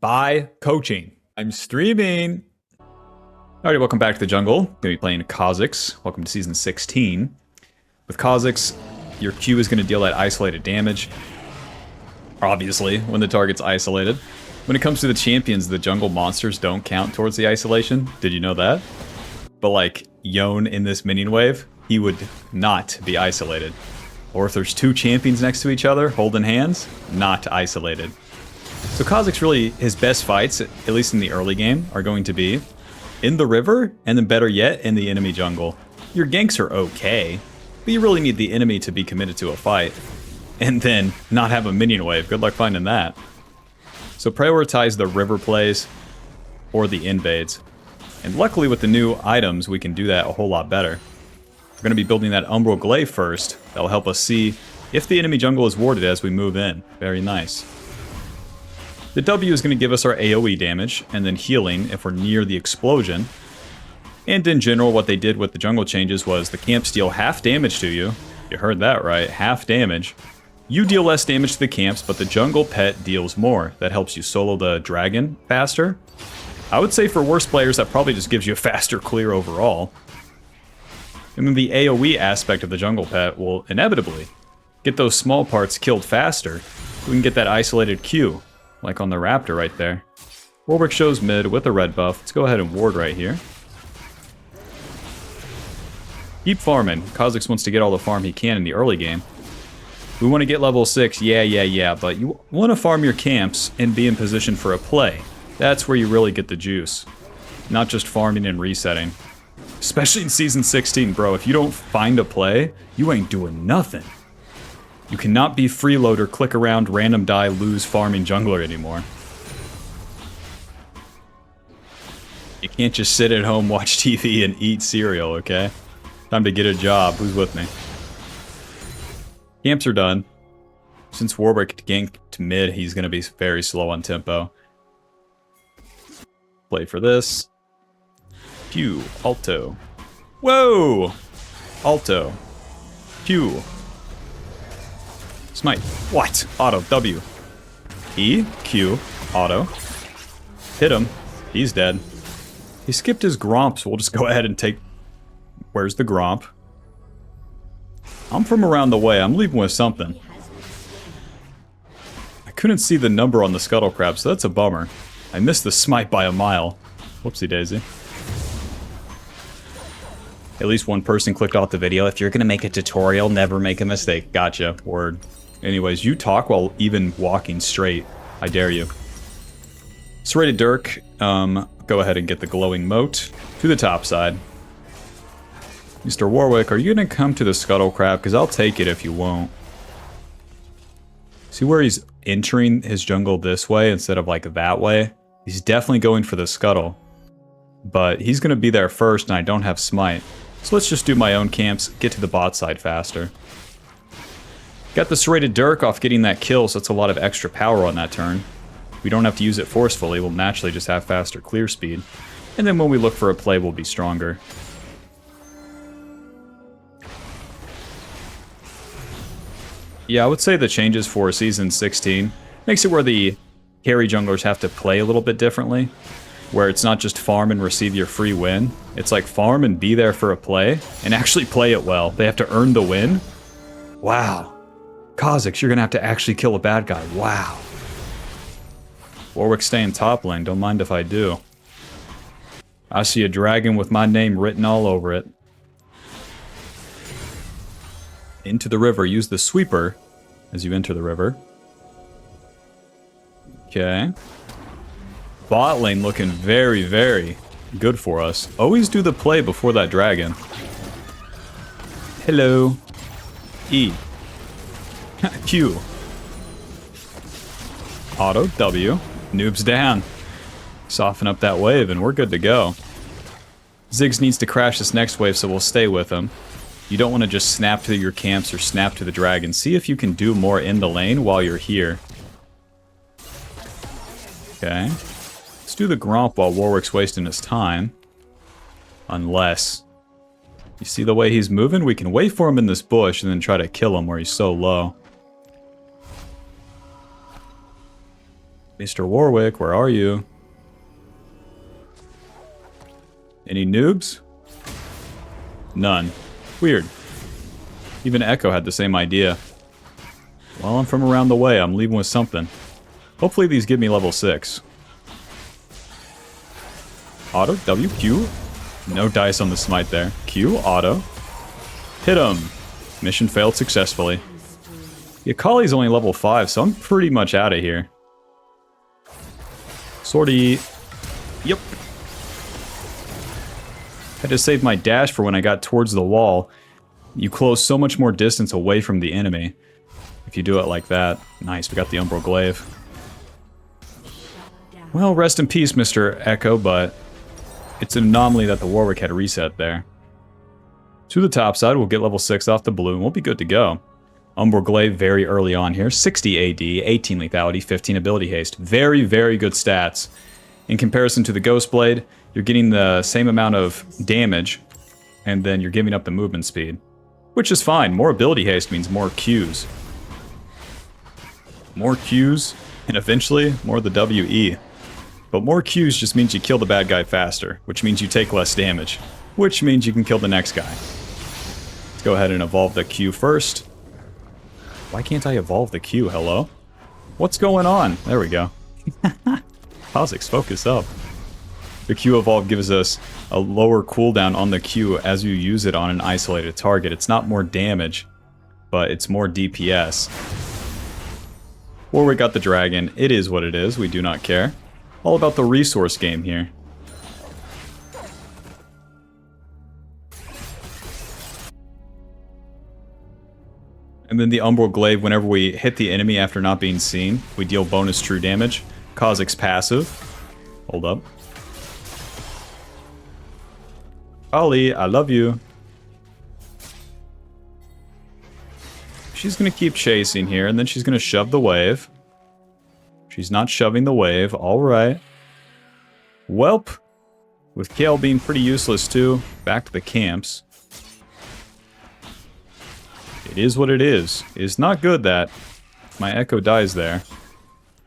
by coaching. I'm streaming. Alrighty, welcome back to the jungle. Gonna be playing Kha'zix. Welcome to season 16. With Kha'zix, your Q is gonna deal that isolated damage. Obviously, when the target's isolated. When it comes to the champions, the jungle monsters don't count towards the isolation. Did you know that? But like, Yone in this minion wave, he would not be isolated. Or if there's two champions next to each other, holding hands, not isolated. So Kha'zix really, his best fights, at least in the early game, are going to be in the river, and then better yet, in the enemy jungle. Your ganks are okay, but you really need the enemy to be committed to a fight. And then not have a minion wave. Good luck finding that. So prioritize the river plays or the invades. And luckily with the new items, we can do that a whole lot better. We're going to be building that umbral glaive first. That will help us see if the enemy jungle is warded as we move in. Very nice. The W is going to give us our AoE damage, and then healing if we're near the explosion. And in general, what they did with the jungle changes was the camps deal half damage to you. You heard that right, half damage. You deal less damage to the camps, but the jungle pet deals more. That helps you solo the dragon faster. I would say for worse players, that probably just gives you a faster clear overall. And then the AoE aspect of the jungle pet will inevitably get those small parts killed faster. We can get that isolated Q, like on the raptor right there. Warwick shows mid with a red buff. Let's go ahead and ward right here. Keep farming. Kha'zix wants to get all the farm he can in the early game. We want to get level 6, yeah, but you want to farm your camps and be in position for a play. That's where you really get the juice. Not just farming and resetting. Especially in Season 16, bro. If you don't find a play, you ain't doing nothing. You cannot be freeloader, click around, random die, lose farming jungler anymore. You can't just sit at home, watch TV, and eat cereal, okay? Time to get a job. Who's with me? Camps are done. Since Warwick ganked to mid, he's going to be very slow on tempo. Play for this. Pew. Alto. Whoa! Alto. Pew. Smite. What? Auto. W. E. Q. Auto. Hit him. He's dead. He skipped his Gromp, so we'll just go ahead and take... Where's the Gromp? I'm from around the way. I'm leaving with something. I couldn't see the number on the Scuttle Crab, so that's a bummer. I missed the smite by a mile. Whoopsie daisy. At least one person clicked off the video. If you're going to make a tutorial, never make a mistake. Gotcha. Word. Anyways, you talk while even walking straight. I dare you. Serrated Dirk. Go ahead and get the glowing moat to the top side. Mr. Warwick, are you going to come to the Scuttle Crab? Because I'll take it if you won't. See where he's entering his jungle this way instead of like that way? He's definitely going for the Scuttle. But he's going to be there first and I don't have smite. So let's just do my own camps, get to the bot side faster. Got the Serrated Dirk off getting that kill, so that's a lot of extra power on that turn. We don't have to use it forcefully, we'll naturally just have faster clear speed. And then when we look for a play, we'll be stronger. Yeah, I would say the changes for Season 16 makes it where the carry junglers have to play a little bit differently. Where it's not just farm and receive your free win. It's like farm and be there for a play, and actually play it well. They have to earn the win. Wow. Kha'zix, you're going to have to actually kill a bad guy. Wow. Warwick staying top lane, don't mind if I do. I see a dragon with my name written all over it. Into the river, use the sweeper as you enter the river. Okay. Bot lane looking very, very good for us. Always do the play before that dragon. Hello. E. Q. Auto. W. Noobs down. Soften up that wave and we're good to go. Ziggs needs to crash this next wave, so we'll stay with him. You don't want to just snap to your camps or snap to the dragon. See if you can do more in the lane while you're here. Okay. Let's do the Gromp while Warwick's wasting his time. Unless... You see the way he's moving? We can wait for him in this bush and then try to kill him where he's so low. Mr. Warwick, where are you? Any noobs? None. Weird. Even Echo had the same idea. Well, I'm from around the way. I'm leaving with something. Hopefully these give me level 6. Auto, W, Q. No dice on the smite there. Q, auto. Hit him. Mission failed successfully. The Akali's only level 5, so I'm pretty much out of here. Sortie. Yep. Had to save my dash for when I got towards the wall. You close so much more distance away from the enemy if you do it like that. Nice, we got the umbral glaive. Well, rest in peace, Mr. Echo, but it's an anomaly that the Warwick had reset there. To the top side, we'll get level 6 off the blue, and we'll be good to go. Umbral glaive very early on here. 60 AD, 18 lethality, 15 ability haste. Very, very good stats. In comparison to the Ghost Blade, you're getting the same amount of damage, and then you're giving up the movement speed. Which is fine. More ability haste means more Qs. More Qs, and eventually more the WE. But more Qs just means you kill the bad guy faster, which means you take less damage, which means you can kill the next guy. Let's go ahead and evolve the Q first. Why can't I evolve the Q? Hello? What's going on? There we go. Kha'zix, focus up. The Q evolve gives us a lower cooldown on the Q as you use it on an isolated target. It's not more damage, but it's more DPS. Warwick got the dragon. It is what it is. We do not care. All about the resource game here. And then the umbral glaive, whenever we hit the enemy after not being seen, we deal bonus true damage. Kha'zix passive. Hold up. Ollie, I love you. She's going to keep chasing here, and then she's going to shove the wave. She's not shoving the wave. Alright. Welp. With Kale being pretty useless too. Back to the camps. It is what it is. It's not good that my Echo dies there.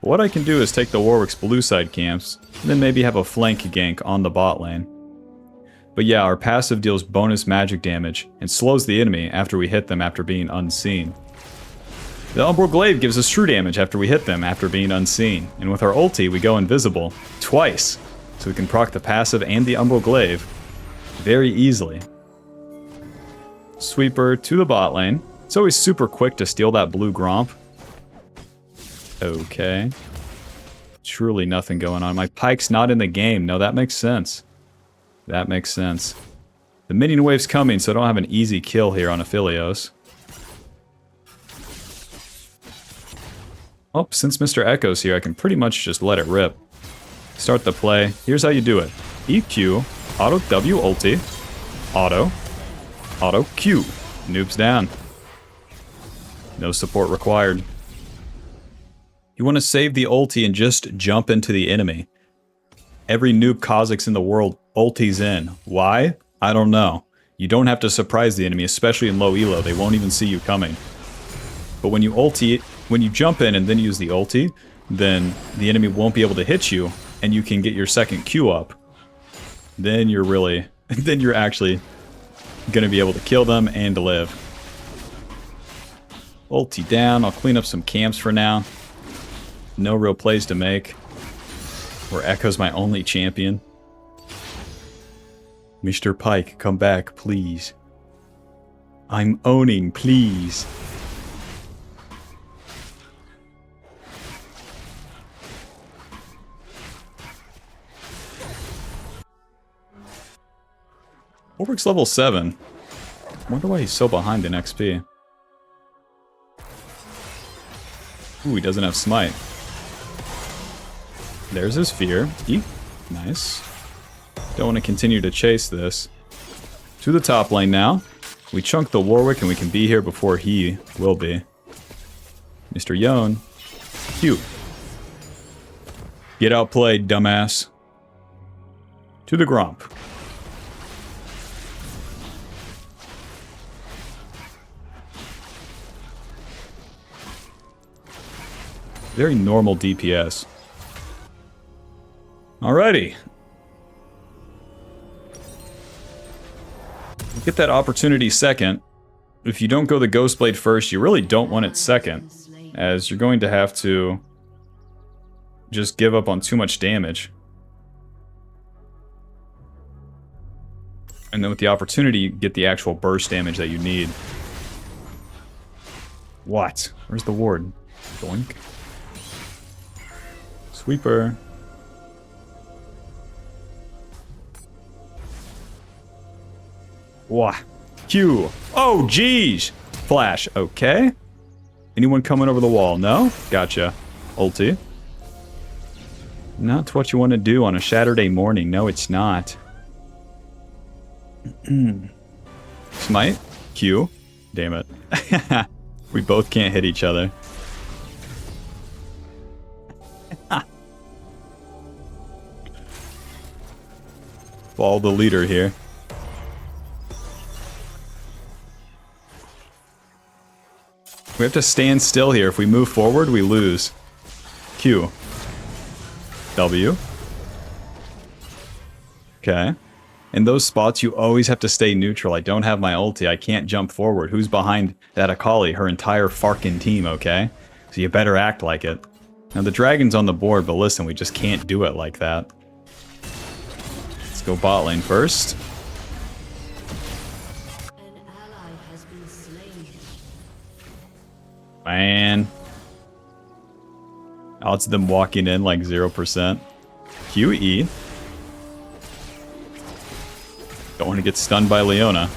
But what I can do is take the Warwick's blue side camps, and then maybe have a flank gank on the bot lane. But yeah, our passive deals bonus magic damage, and slows the enemy after we hit them after being unseen. The Umbral Glaive gives us true damage after we hit them after being unseen, and with our ulti we go invisible twice, so we can proc the passive and the Umbral Glaive very easily. Sweeper to the bot lane. It's always super quick to steal that blue Gromp. Okay. Truly nothing going on. My Pike's not in the game. No, that makes sense. That makes sense. The minion wave's coming, so I don't have an easy kill here on Aphelios. Oh, since Mr. Echo's here, I can pretty much just let it rip. Start the play. Here's how you do it. EQ, auto W ulti, auto Q. Noobs down. No support required. You want to save the ulti and just jump into the enemy. Every noob Kha'zix in the world ultis in. Why? I don't know. You don't have to surprise the enemy, especially in low elo. They won't even see you coming. But when you ulti, when you jump in and then use the ulti, then the enemy won't be able to hit you, and you can get your second Q up. Then you're really, then you're actually gonna be able to kill them and live. Ulti down. I'll clean up some camps for now. No real plays to make. Where Echo's my only champion. Mr. Pike, come back, please. I'm owning, please. Warwick's level 7. Wonder why he's so behind in XP. Ooh, he doesn't have smite. There's his fear. Eek. Nice. Don't want to continue to chase this. To the top lane now. We chunk the Warwick and we can be here before he will be. Mr. Yone. Cute. Get outplayed, dumbass. To the Gromp. Very normal DPS. Alrighty. Get that opportunity second. If you don't go the Ghost Blade first, you really don't want it second, as you're going to have to just give up on too much damage. And then with the opportunity, you get the actual burst damage that you need. What? Where's the ward? Doink. Sweeper. Wah. Q. Oh, jeez. Flash. Okay. Anyone coming over the wall? No? Gotcha. Ulti. Not what you want to do on a Saturday morning. No, it's not. Smite. Q. Damn it. We both can't hit each other. Follow the leader here. We have to stand still here. If we move forward, we lose. Q. W. Okay. In those spots, you always have to stay neutral. I don't have my ulti. I can't jump forward. Who's behind that Akali? Her entire Farkin team, okay? So you better act like it. Now, the dragon's on the board, but listen, we just can't do it like that. Let's go bot lane first. Man. Odds of them walking in like 0%. QE. Don't want to get stunned by Leona.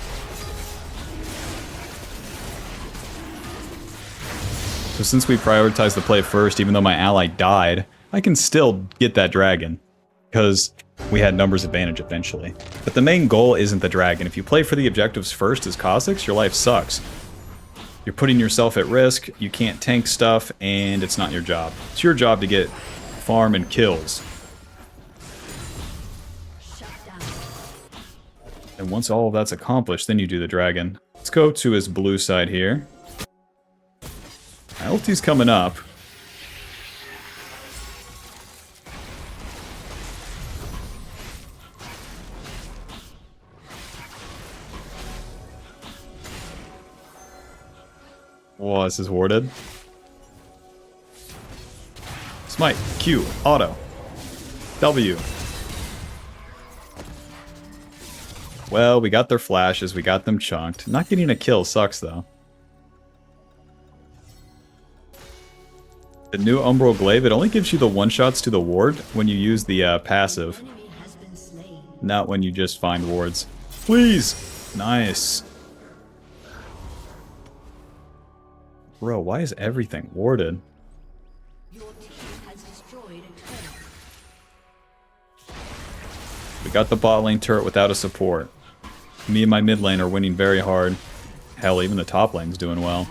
So since we prioritized the play first, even though my ally died, I can still get that dragon. Because we had numbers advantage eventually. But the main goal isn't the dragon. If you play for the objectives first as Kha'zix, your life sucks. You're putting yourself at risk, you can't tank stuff, and it's not your job. It's your job to get farm and kills. And once all of that's accomplished, then you do the dragon. Let's go to his blue side here. My ulti's coming up. Whoa, this is warded. Smite. Q. Auto. W. Well, we got their flashes, we got them chunked. Not getting a kill sucks, though. The new umbral glaive, it only gives you the one-shots to the ward when you use the passive. Not when you just find wards. Please! Nice. Bro, why is everything warded? We got the bot lane turret without a support. Me and my mid lane are winning very hard. Hell, even the top lane's doing well.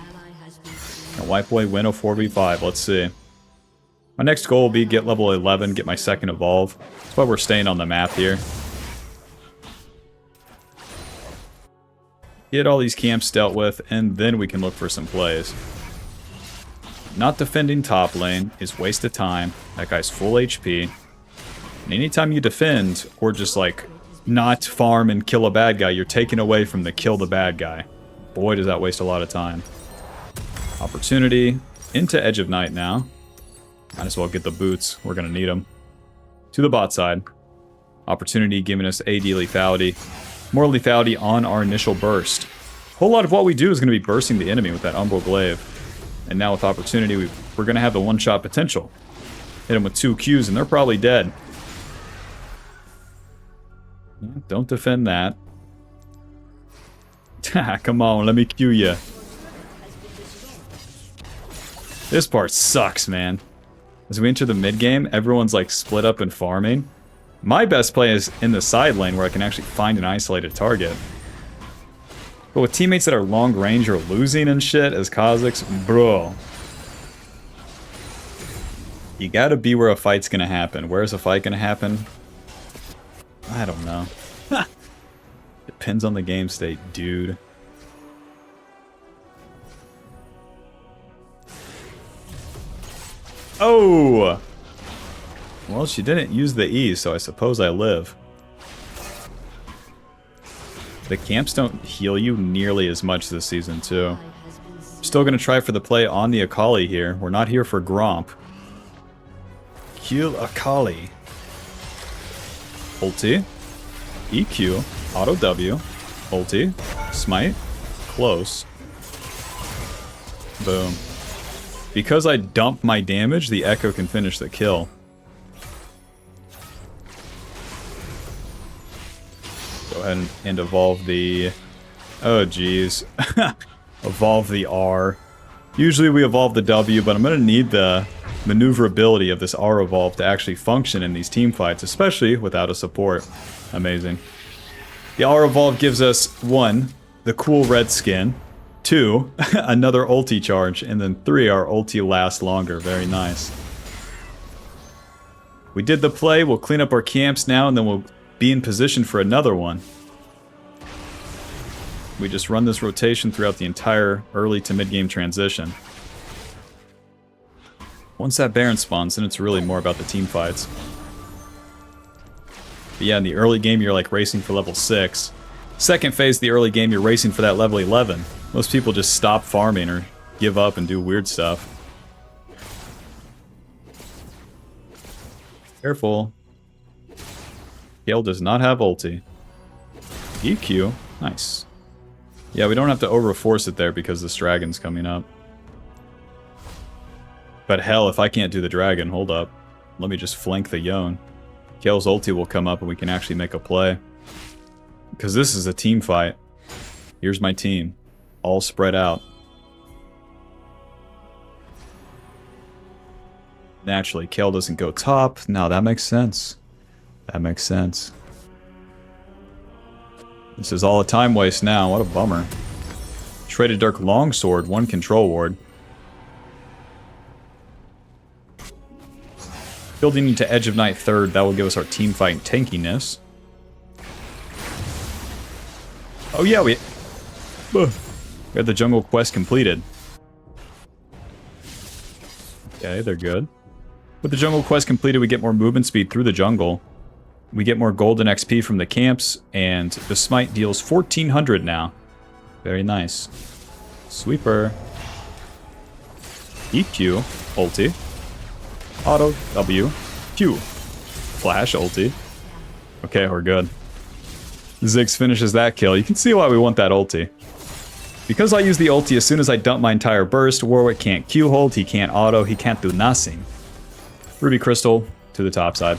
Now, wipe away win a 4v5. Let's see. My next goal will be get level 11, get my second evolve. That's why we're staying on the map here. Get all these camps dealt with, and then we can look for some plays. Not defending top lane is waste of time. That guy's full HP. And anytime you defend, or just like not farm and kill a bad guy, you're taking away from the kill the bad guy. Boy, does that waste a lot of time. Opportunity into Edge of Night now. Might as well get the boots. We're going to need them. To the bot side. Opportunity giving us AD lethality. More lethality on our initial burst. A whole lot of what we do is going to be bursting the enemy with that umbral glaive. And now with opportunity, we're going to have the one-shot potential. Hit them with 2 Qs and they're probably dead. Don't defend that. Come on, let me Q you. This part sucks, man. As we enter the mid game, everyone's like split up and farming. My best play is in the side lane where I can actually find an isolated target. But with teammates that are long range or losing and shit as Kha'zix, bro. You gotta be where a fight's gonna happen. Where's a fight gonna happen? I don't know. Depends on the game state, dude. Oh! Well, she didn't use the E, so I suppose I live. The camps don't heal you nearly as much this season, too. Still going to try for the play on the Akali here. We're not here for Gromp. Kill Akali. Ulti. EQ. Auto W. Ulti. Smite. Close. Boom. Because I dump my damage, the Echo can finish the kill. Go ahead and evolve the... Oh, jeez. Evolve the R. Usually we evolve the W, but I'm going to need the maneuverability of this R evolve to actually function in these team fights, especially without a support. Amazing. The R evolve gives us 1, the cool red skin, 2, another ulti charge, and then 3, our ulti lasts longer. Very nice. We did the play, we'll clean up our camps now, and then we'll be in position for another one. We just run this rotation throughout the entire early to mid-game transition. Once that Baron spawns, then it's really more about the team fights. But yeah, in the early game, you're like racing for level 6. Second phase of the early game, you're racing for that level 11. Most people just stop farming or give up and do weird stuff. Careful. Gale does not have ulti. EQ. Nice. Yeah, we don't have to overforce it there because this dragon's coming up. But hell, if I can't do the dragon, hold up. Let me just flank the Yone. Gale's ulti will come up and we can actually make a play. Because this is a team fight. Here's my team. All spread out. Naturally, Kale doesn't go top. No, that makes sense. That makes sense. This is all a time waste now. What a bummer. Traded Dark Longsword, 1 control ward. Building into Edge of Night 3rd, that will give us our team fight tankiness. Oh yeah, we had the jungle quest completed. Okay, they're good. With the jungle quest completed, we get more movement speed through the jungle. We get more golden XP from the camps, and the smite deals 1400 now. Very nice. Sweeper. EQ. Ulti. Auto. W. Q. Flash. Ulti. Okay, we're good. Ziggs finishes that kill. You can see why we want that ulti. Because I use the ulti as soon as I dump my entire burst, Warwick can't Q hold, he can't auto, he can't do nothing. Ruby Crystal to the top side.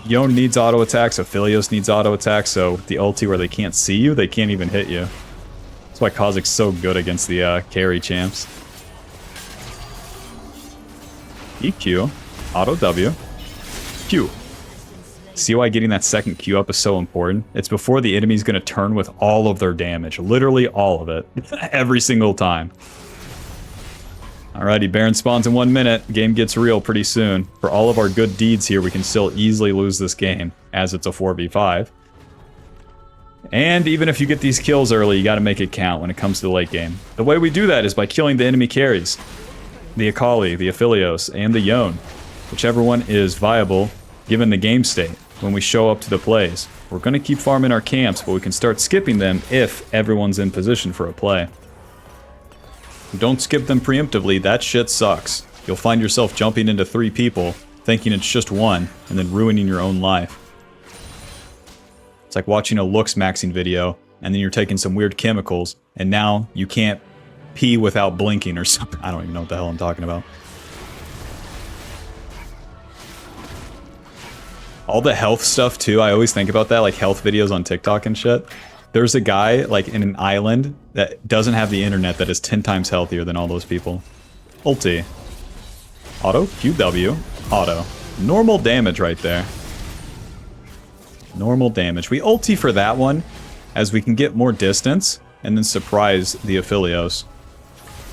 Yone needs auto attacks, Aphelios needs auto attacks, so the ulti where they can't see you, they can't even hit you. That's why Kha'Zix's so good against the carry champs. EQ, auto W, Q. See why getting that second Q up is so important? It's before the enemy's going to turn with all of their damage. Literally all of it. Every single time. Alrighty, Baron spawns in 1 minute. Game gets real pretty soon. For all of our good deeds here, we can still easily lose this game, as it's a 4v5. And even if you get these kills early, you gotta make it count when it comes to the late game. The way we do that is by killing the enemy carries. The Akali, the Aphelios, and the Yone. Whichever one is viable, given the game state, when we show up to the plays. We're gonna keep farming our camps, but we can start skipping them if everyone's in position for a play. Don't skip them preemptively, that shit sucks. You'll find yourself jumping into 3 people, thinking it's just 1, and then ruining your own life. It's like watching a looks maxing video, and then you're taking some weird chemicals, and now you can't pee without blinking or something. I don't even know what the hell I'm talking about. All the health stuff too, I always think about that, like health videos on TikTok and shit. There's a guy, like, in an island that doesn't have the internet that is 10 times healthier than all those people. Ulti. Auto. QW. Auto. Normal damage right there. Normal damage. We ulti for that one, as we can get more distance, and then surprise the Aphelios.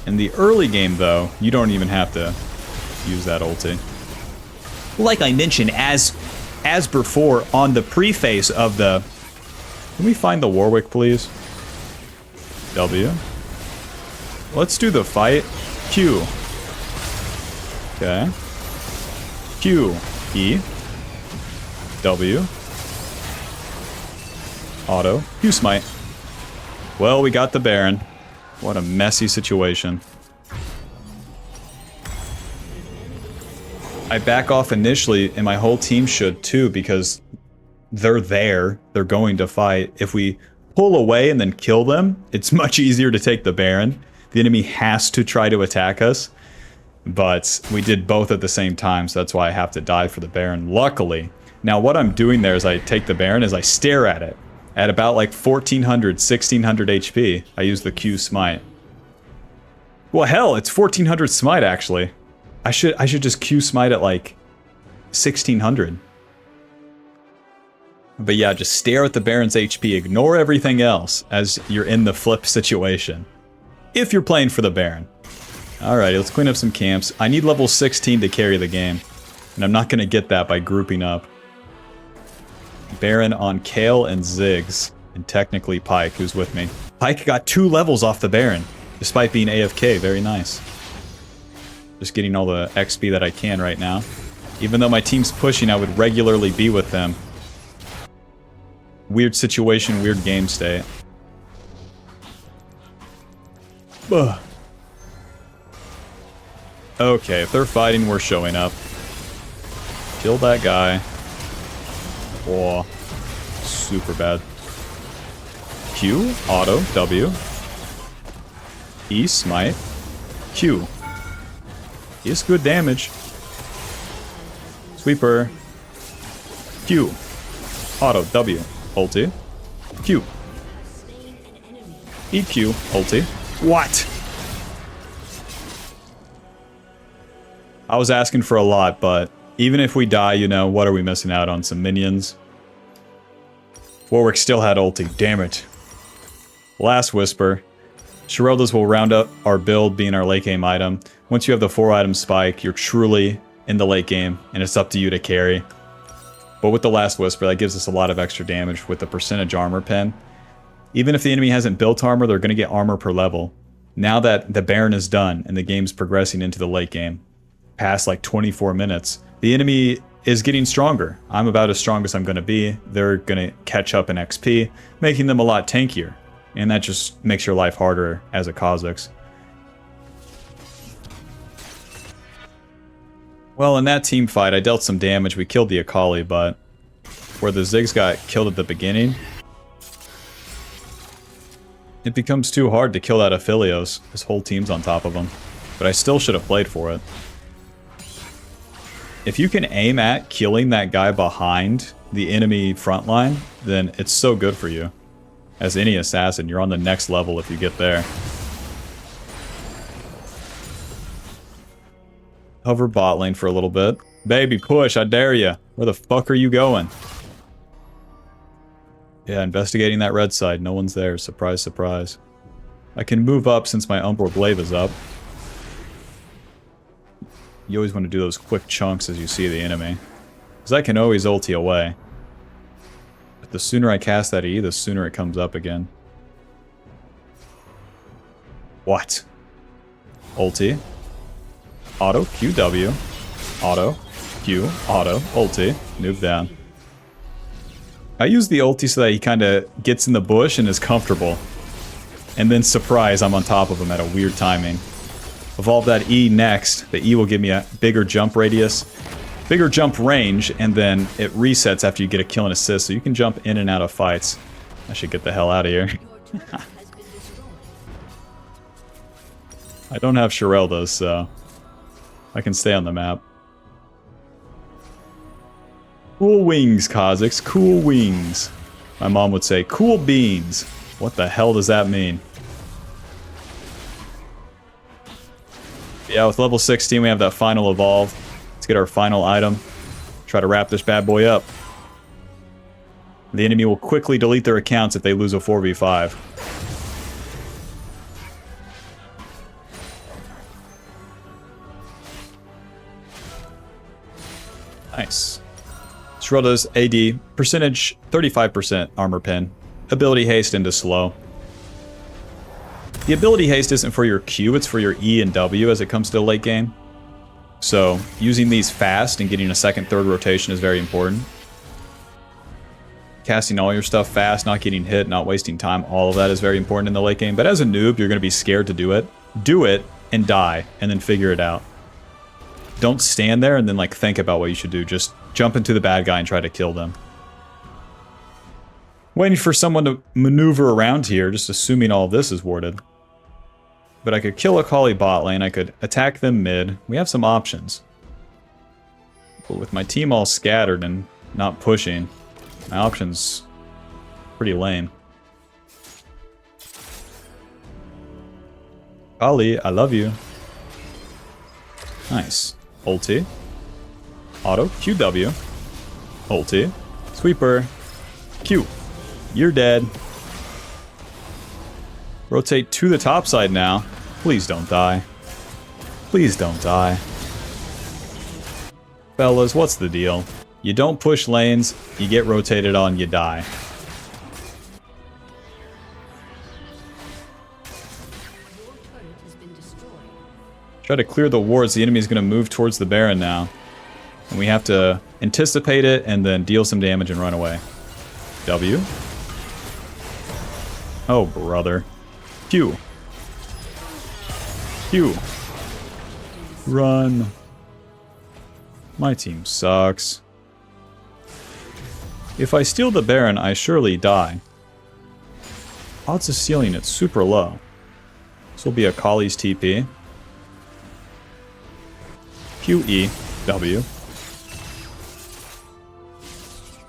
In the early game, though, you don't even have to use that ulti. Like I mentioned, as before, on the preface of the... Can we find the Warwick, please? W. Let's do the fight. Q. Okay. Q. E. W. Auto. Q smite. Well, we got the Baron. What a messy situation. I back off initially, and my whole team should too, because they're there. They're going to fight. If we pull away and then kill them, it's much easier to take the Baron. The enemy has to try to attack us. But we did both at the same time, so that's why I have to die for the Baron. Luckily. Now, what I'm doing there is I take the Baron, is I stare at it. At about like 1400, 1600 HP, I use the Q smite. Well, hell, it's 1400 smite, actually. I should just Q smite at like 1600. But yeah, just stare at the Baron's HP. Ignore everything else as you're in the flip situation. If you're playing for the Baron. Alrighty, let's clean up some camps. I need level 16 to carry the game. And I'm not going to get that by grouping up. Baron on Kale and Ziggs. And technically Pyke, who's with me. Pyke got 2 levels off the Baron. Despite being AFK, very nice. Just getting all the XP that I can right now. Even though my team's pushing, I would regularly be with them. Weird situation, weird game state. Ugh. Okay, if they're fighting, we're showing up. Kill that guy. Oh, super bad. Q, auto, W. E, smite. Q. Is good damage. Sweeper. Q. Auto, W. Ulti. Q. EQ. Ulti. What? I was asking for a lot, but even if we die, you know, what are we missing out on? Some minions. Warwick still had ulti. Damn it. Last Whisper. Sherelda's will round up our build, being our late game item. Once you have the 4-item spike, you're truly in the late game, and it's up to you to carry. But with the Last Whisper, that gives us a lot of extra damage with the percentage armor pen. Even if the enemy hasn't built armor, they're going to get armor per level. Now that the Baron is done, and the game's progressing into the late game, past like 24 minutes, the enemy is getting stronger. I'm about as strong as I'm going to be. They're going to catch up in XP, making them a lot tankier. And that just makes your life harder as a Kha'zix. Well, in that team fight, I dealt some damage. We killed the Akali, but where the Ziggs got killed at the beginning, it becomes too hard to kill that Aphelios. His whole team's on top of him. But I still should have played for it. If you can aim at killing that guy behind the enemy front line, then it's so good for you. As any assassin, you're on the next level if you get there. Hover bot lane for a little bit. Baby, push, I dare ya. Where the fuck are you going? Yeah, investigating that red side. No one's there. Surprise, surprise. I can move up since my umbral glaive is up. You always want to do those quick chunks as you see the enemy. Because I can always ulti away. But the sooner I cast that E, the sooner it comes up again. What? Ulti. Auto, QW. Auto, Q, auto, ulti. Noob down. I use the ulti so that he kind of gets in the bush and is comfortable. And then surprise, I'm on top of him at a weird timing. Evolve that E next. The E will give me a bigger jump radius, bigger jump range, and then it resets after you get a kill and assist, so you can jump in and out of fights. I should get the hell out of here. I don't have Sherelda's, so I can stay on the map. Cool wings, Kha'zix. Cool wings. My mom would say, cool beans. What the hell does that mean? Yeah, with level 16, we have that final evolve. Let's get our final item. Try to wrap this bad boy up. The enemy will quickly delete their accounts if they lose a 4v5. Nice. Sherelda's AD, percentage 35% armor pen. Ability haste into slow. The ability haste isn't for your Q, it's for your E and W as it comes to the late game. So using these fast and getting a second, third rotation is very important. Casting all your stuff fast, not getting hit, not wasting time, all of that is very important in the late game. But as a noob, you're going to be scared to do it. Do it and die, and then figure it out. Don't stand there and then like think about what you should do. Just jump into the bad guy and try to kill them. Waiting for someone to maneuver around here, just assuming all of this is warded. But I could kill a Kali bot lane, I could attack them mid. We have some options. But with my team all scattered and not pushing, my option's pretty lame. Kali, I love you. Nice. Ulti. Auto. QW. Ulti. Sweeper. Q. You're dead. Rotate to the top side now. Please don't die. Please don't die. Fellas, what's the deal? You don't push lanes, you get rotated on, you die. Try to clear the wards. The enemy's going to move towards the Baron now. And we have to anticipate it and then deal some damage and run away. W. Oh, brother. Q. Q. Run. My team sucks. If I steal the Baron, I surely die. Odds of stealing it super low. This will be a Kali's TP. Q, E, W.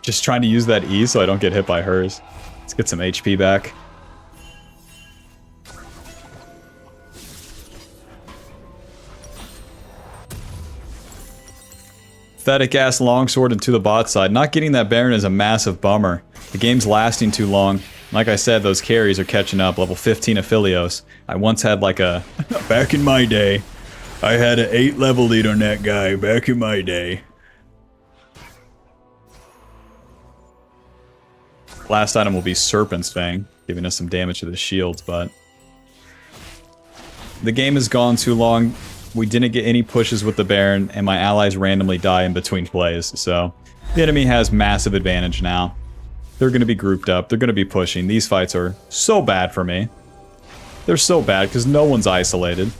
Just trying to use that E so I don't get hit by hers. Let's get some HP back. Pathetic ass longsword into the bot side. Not getting that Baron is a massive bummer. The game's lasting too long. Like I said, those carries are catching up. Level 15 Aphelios. I once had like a... Back in my day, I had an 8 level lead on that guy. Back in my day. Last item will be Serpent's Fang, giving us some damage to the shields, but... The game has gone too long. We didn't get any pushes with the Baron, and my allies randomly die in between plays, so... The enemy has massive advantage now. They're going to be grouped up, they're going to be pushing. These fights are so bad for me. They're so bad because no one's isolated.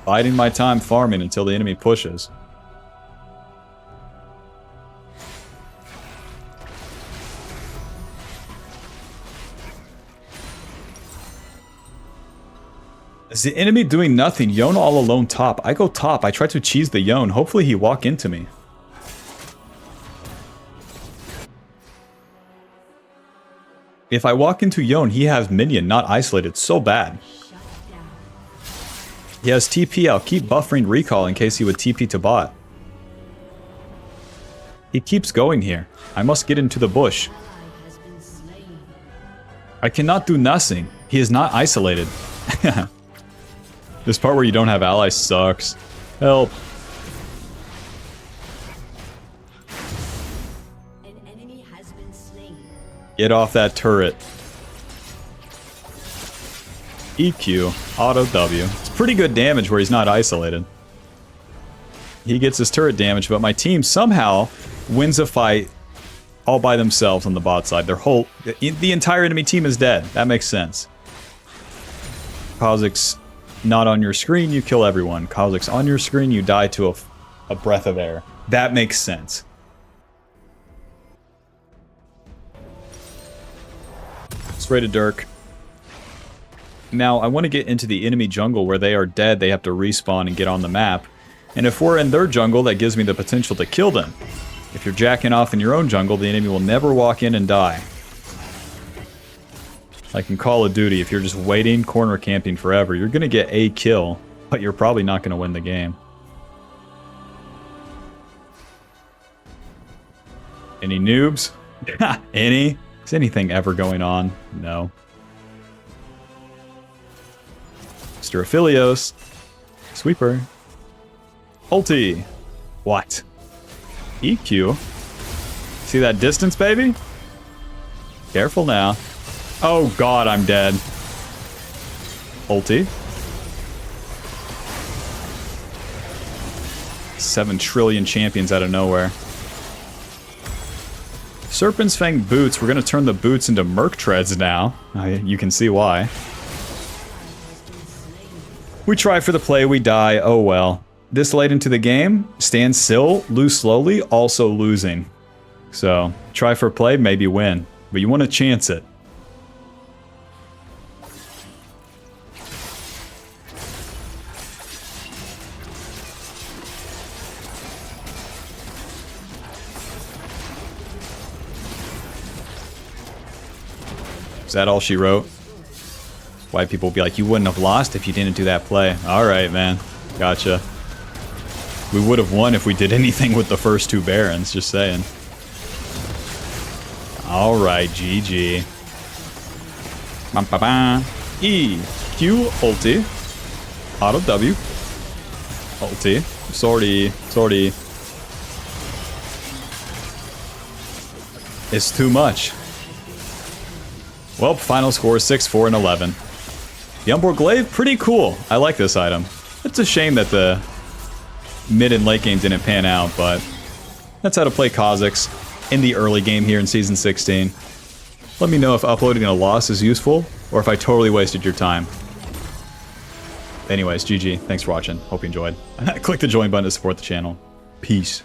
Biding my time farming until the enemy pushes. Is the enemy doing nothing? Yone all alone top. I go top. I try to cheese the Yone. Hopefully he walk into me. If I walk into Yone, he has minion, not isolated. So bad. He has TP. I'll keep buffering recall in case he would TP to bot. He keeps going here. I must get into the bush. I cannot do nothing. He is not isolated. This part where you don't have allies sucks. Help. An enemy has been slain. Get off that turret. EQ, auto W. It's pretty good damage where he's not isolated. He gets his turret damage, but my team somehow wins a fight all by themselves on the bot side. The entire enemy team is dead. That makes sense. Kha'zix not on your screen, you kill everyone. Kha'zix on your screen, you die to a breath of air. That makes sense. Spray to Dirk. Now, I want to get into the enemy jungle where they are dead, they have to respawn and get on the map. And if we're in their jungle, that gives me the potential to kill them. If you're jacking off in your own jungle, the enemy will never walk in and die. Like in Call of Duty, if you're just waiting, corner camping forever, you're going to get a kill, but you're probably not going to win the game. Any noobs? Any? Is anything ever going on? No. Mr. Aphelios. Sweeper. Ulti. What? EQ? See that distance, baby? Careful now. Oh god, I'm dead. Ulti. 7 trillion champions out of nowhere. Serpent's Fang boots. We're going to turn the boots into Merc Treads now. You can see why. We try for the play, we die. Oh well. This late into the game, stand still, lose slowly, also losing. So, try for play, maybe win. But you want to chance it. Is that all she wrote? Why people be like, you wouldn't have lost if you didn't do that play. Alright, man. Gotcha. We would have won if we did anything with the first 2 Barons, just saying. Alright, GG. E. Q. Ulti. Auto W. Ulti. Sortie. Sortie. It's too much. Well, final score 6-4 and 11. The umbral glaive, pretty cool. I like this item. It's a shame that the mid and late game didn't pan out, but that's how to play Kha'zix in the early game here in Season 16. Let me know if uploading a loss is useful, or if I totally wasted your time. Anyways, GG. Thanks for watching. Hope you enjoyed. Click the join button to support the channel. Peace.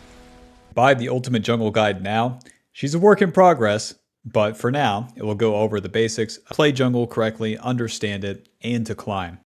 Buy the Ultimate Jungle Guide now. She's a work in progress. But for now, it will go over the basics, play jungle correctly, understand it, and to climb.